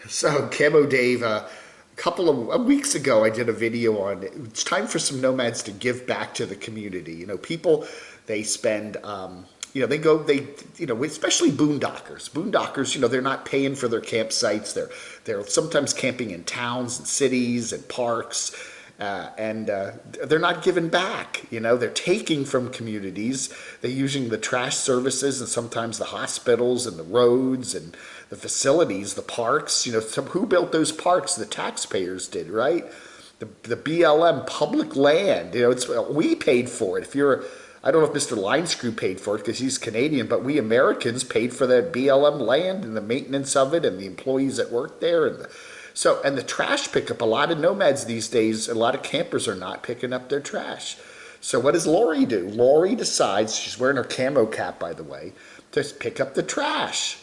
So, Camo Dave, a couple of weeks ago, I did a video on it's time for some nomads to give back to the community. People, they spend, especially boondockers. Boondockers, they're not paying for their campsites. They're sometimes camping in towns and cities and parks. And they're not giving back. They're taking from communities. They're using the trash services and sometimes the hospitals and the roads and the facilities, the parks. Who built those parks? The taxpayers did, right? The BLM, public land. We paid for it. I don't know if Mr. Linescrew paid for it because he's Canadian, but we Americans paid for that BLM land and the maintenance of it and the employees that work there and the trash pickup. A lot of nomads these days, a lot of campers are not picking up their trash. So what does Lori do? Lori decides, she's wearing her camo cap, by the way, to pick up the trash.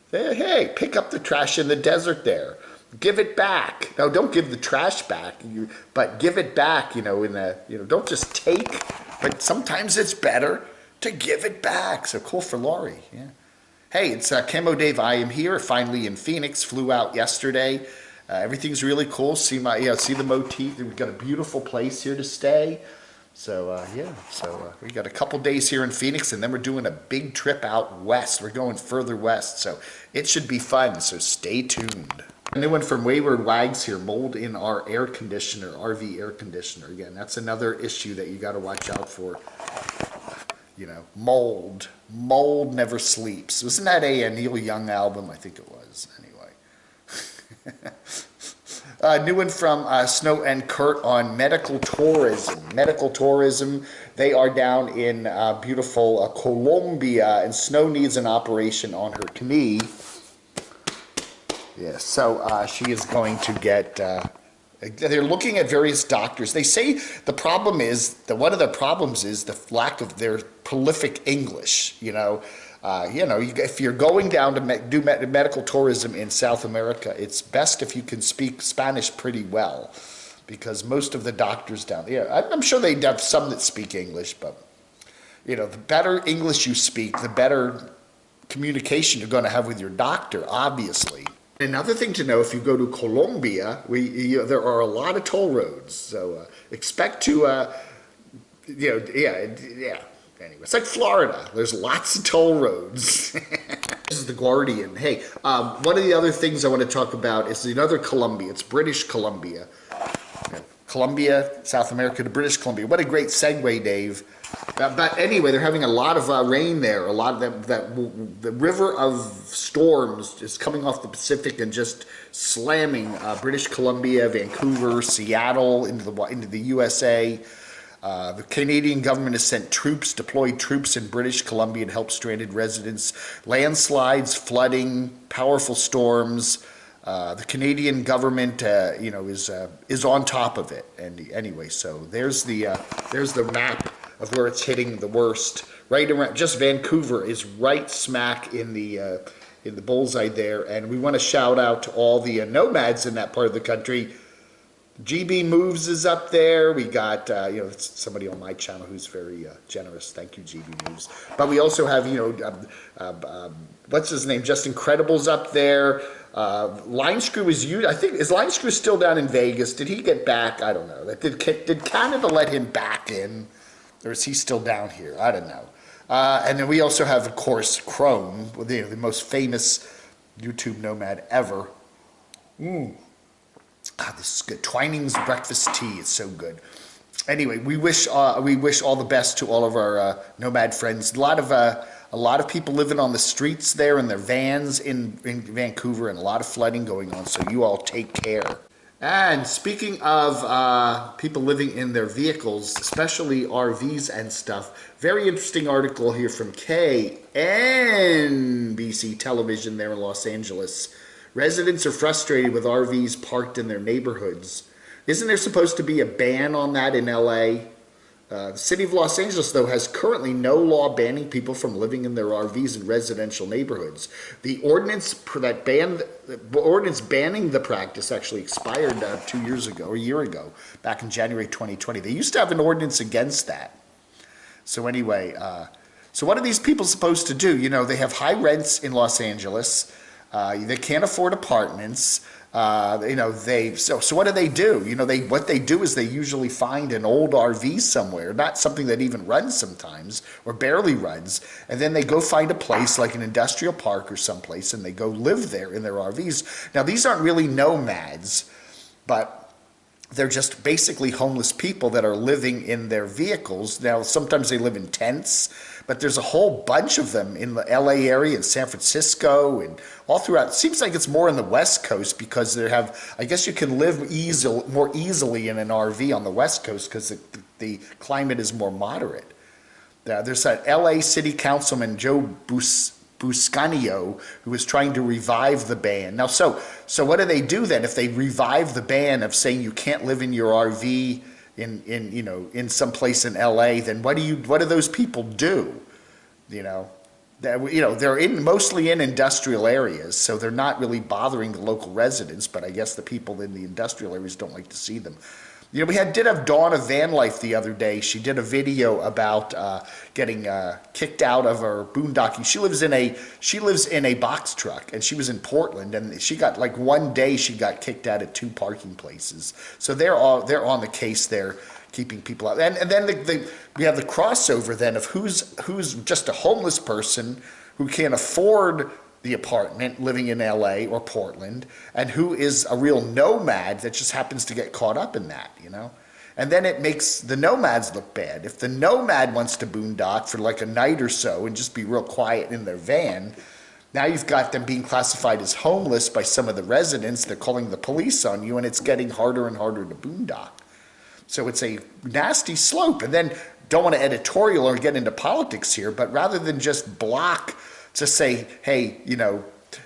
Hey, pick up the trash in the desert there. Give it back. No, don't give the trash back, but give it back, don't just take, but sometimes it's better to give it back. So cool for Lori, yeah. Hey, it's Camo Dave. I am here, finally in Phoenix, flew out yesterday. Everything's really cool. See the motif. We've got a beautiful place here to stay. So we got a couple days here in Phoenix, and then we're doing a big trip out west. We're going further west, so it should be fun. So stay tuned. A new one from Wayward Wags here: mold in our air conditioner, RV air conditioner. Again, that's another issue that you got to watch out for. Mold. Mold never sleeps. Wasn't that a Neil Young album? I think it was. Anyway. New one from Snow and Kurt on medical tourism. Medical tourism, they are down in beautiful Colombia, and Snow needs an operation on her knee. Yeah, so she is going to get, they're looking at various doctors. They say the problem is, one of the problems is the lack of their prolific English, if you're going down to do medical tourism in South America, it's best if you can speak Spanish pretty well, because most of the doctors down there, I'm sure they have some that speak English, but the better English you speak, the better communication you're going to have with your doctor, obviously. Another thing to know, if you go to Colombia, there are a lot of toll roads, so expect to, Anyway, it's like Florida. There's lots of toll roads. This is the Guardian. Hey, one of the other things I want to talk about is another Colombia. It's British Columbia. Colombia, South America to British Columbia. What a great segue, Dave. But anyway, they're having a lot of rain there. A lot of the river of storms is coming off the Pacific and just slamming British Columbia, Vancouver, Seattle into the USA. The Canadian government has deployed troops in British Columbia to help stranded residents. Landslides, flooding, powerful storms. The Canadian government, is on top of it. And anyway, so there's the map of where it's hitting the worst. Right around, just Vancouver is right smack in the bullseye there. And we want to shout out to all the nomads in that part of the country. GB Moves is up there. We got, somebody on my channel who's very generous. Thank you, GB Moves. But we also have, what's his name? Just Incredible's up there. Linescrew is Linescrew still down in Vegas? Did he get back? I don't know. Did Canada let him back in? Or is he still down here? I don't know. And then we also have, of course, Chrome, the most famous YouTube nomad ever. This is good. Twining's breakfast tea. It's so good. Anyway, we wish all the best to all of our nomad friends. A lot of people living on the streets there in their vans in Vancouver, and a lot of flooding going on. So you all take care. And speaking of people living in their vehicles, especially RVs and stuff, very interesting article here from KNBC television there in Los Angeles. Residents are frustrated with RVs parked in their neighborhoods. Isn't there supposed to be a ban on that in LA? The city of Los Angeles, though, has currently no law banning people from living in their RVs in residential neighborhoods. The ordinance banning the practice actually expired 2 years ago, or a year ago, back in January 2020. They used to have an ordinance against that. So anyway, so what are these people supposed to do? They have high rents in Los Angeles. They can't afford apartments. So what do? What they do is they usually find an old RV somewhere, not something that even runs sometimes or barely runs, and then they go find a place like an industrial park or someplace, and they go live there in their RVs. Now these aren't really nomads, but they're just basically homeless people that are living in their vehicles. Now, sometimes they live in tents, but there's a whole bunch of them in the LA area and San Francisco and all throughout. It seems like it's more on the West Coast because I guess you can live more easily in an RV on the West Coast because the climate is more moderate. There's that LA City Councilman, Joe Buscanio, who is trying to revive the ban. Now, so what do they do then if they revive the ban of saying you can't live in your RV in some place in LA? Then what do those people do? They're mostly in industrial areas, so they're not really bothering the local residents. But I guess the people in the industrial areas don't like to see them. We did have Dawn of Van Life the other day. She did a video about getting kicked out of her boondocking. She lives in a box truck, and she was in Portland, and she got one day she got kicked out at 2 parking places. So they're on the case there, keeping people out. And then we have the crossover then of who's just a homeless person who can't afford the apartment living in LA or Portland, and who is a real nomad that just happens to get caught up in that, And then it makes the nomads look bad. If the nomad wants to boondock for a night or so and just be real quiet in their van, now you've got them being classified as homeless by some of the residents. They're calling the police on you, and it's getting harder and harder to boondock. So it's a nasty slope. And then, don't want to editorial or get into politics here, but rather than just just say, hey,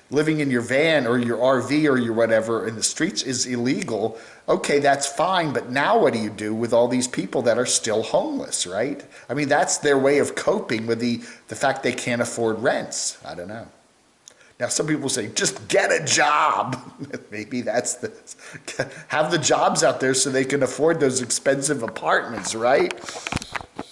living in your van or your RV or your whatever in the streets is illegal. Okay, that's fine, but now what do you do with all these people that are still homeless, right? I mean, that's their way of coping with the fact they can't afford rents. I don't know. Now, some people say, just get a job. Maybe have the jobs out there so they can afford those expensive apartments, right?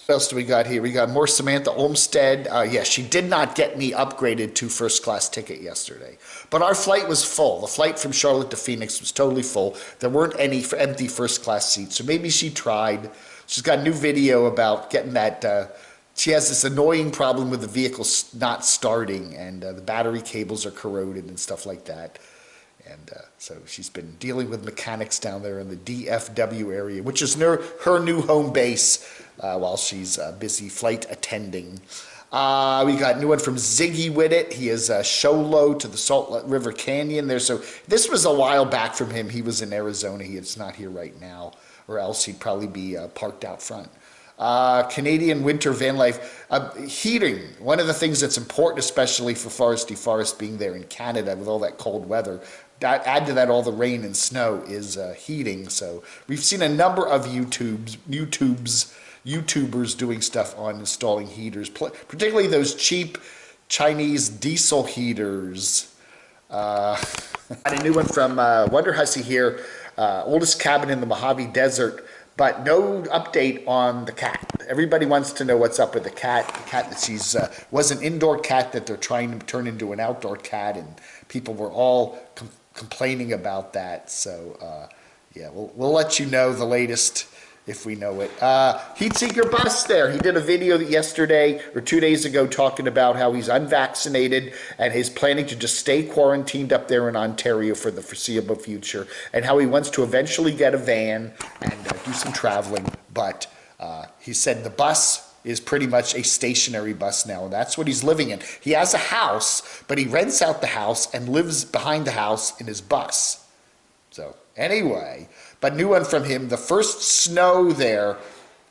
What else do we got here? We got more Samantha Olmstead. Yes, she did not get me upgraded to first class ticket yesterday. But our flight was full. The flight from Charlotte to Phoenix was totally full. There weren't any empty first class seats. So maybe she tried. She's got a new video about getting that. She has this annoying problem with the vehicle not starting, and the battery cables are corroded and stuff like that. And so she's been dealing with mechanics down there in the DFW area, which is her new home base while she's busy flight attending. We got a new one from Ziggy Whittet. He is show low to the Salt River Canyon there. So this was a while back from him. He was in Arizona. It's not here right now, or else he'd probably be parked out front. Canadian winter van life. Heating, one of the things that's important, especially for Foresty Forest being there in Canada with all that cold weather. Add to that all the rain and snow is heating. So we've seen a number of YouTubers doing stuff on installing heaters, particularly those cheap Chinese diesel heaters. Got a new one from Wonder Hussy here. Oldest cabin in the Mojave Desert, but no update on the cat. Everybody wants to know what's up with the cat. The cat that was an indoor cat that they're trying to turn into an outdoor cat, and people were all complaining about that. So yeah, we'll let you know the latest if we know it. Heat Seeker Bus there. He did a video yesterday or 2 days ago talking about how he's unvaccinated and he's planning to just stay quarantined up there in Ontario for the foreseeable future, and how he wants to eventually get a van and do some traveling. But he said the bus is pretty much a stationary bus now, and that's what he's living in. He has a house, but he rents out the house and lives behind the house in his bus. So anyway, but new one from him, the first snow there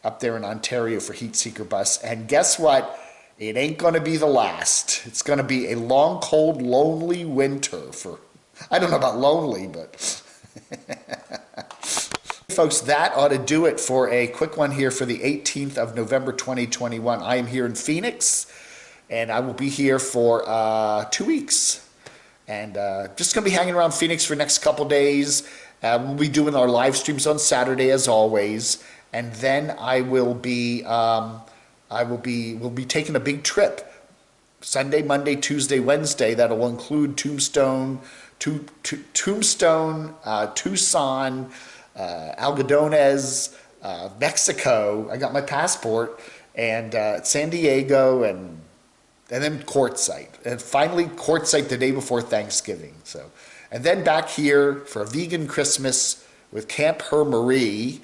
up there in Ontario for Heat Seeker Bus. And guess what? It ain't going to be the last. It's going to be a long, cold, lonely winter for, I don't know about lonely, but folks, that ought to do it for a quick one here for the 18th of November 2021. I am here in Phoenix, and I will be here for 2 weeks. And just going to be hanging around Phoenix for the next couple days. We'll be doing our live streams on Saturday as always, and then we'll be taking a big trip Sunday, Monday, Tuesday, Wednesday. That'll include Tombstone, Tucson, Algodones, Mexico. I got my passport, and San Diego, and then Quartzsite, and finally Quartzsite the day before Thanksgiving. So, and then back here for a vegan Christmas with Camp Her Marie,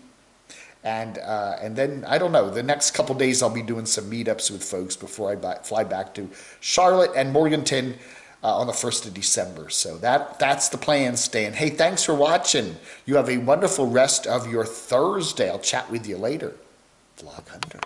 and then I don't know. The next couple days I'll be doing some meetups with folks before I fly back to Charlotte and Morganton on the 1st of December. So that's the plan, Stan. Hey, thanks for watching. You have a wonderful rest of your Thursday. I'll chat with you later. Vlog Hunter.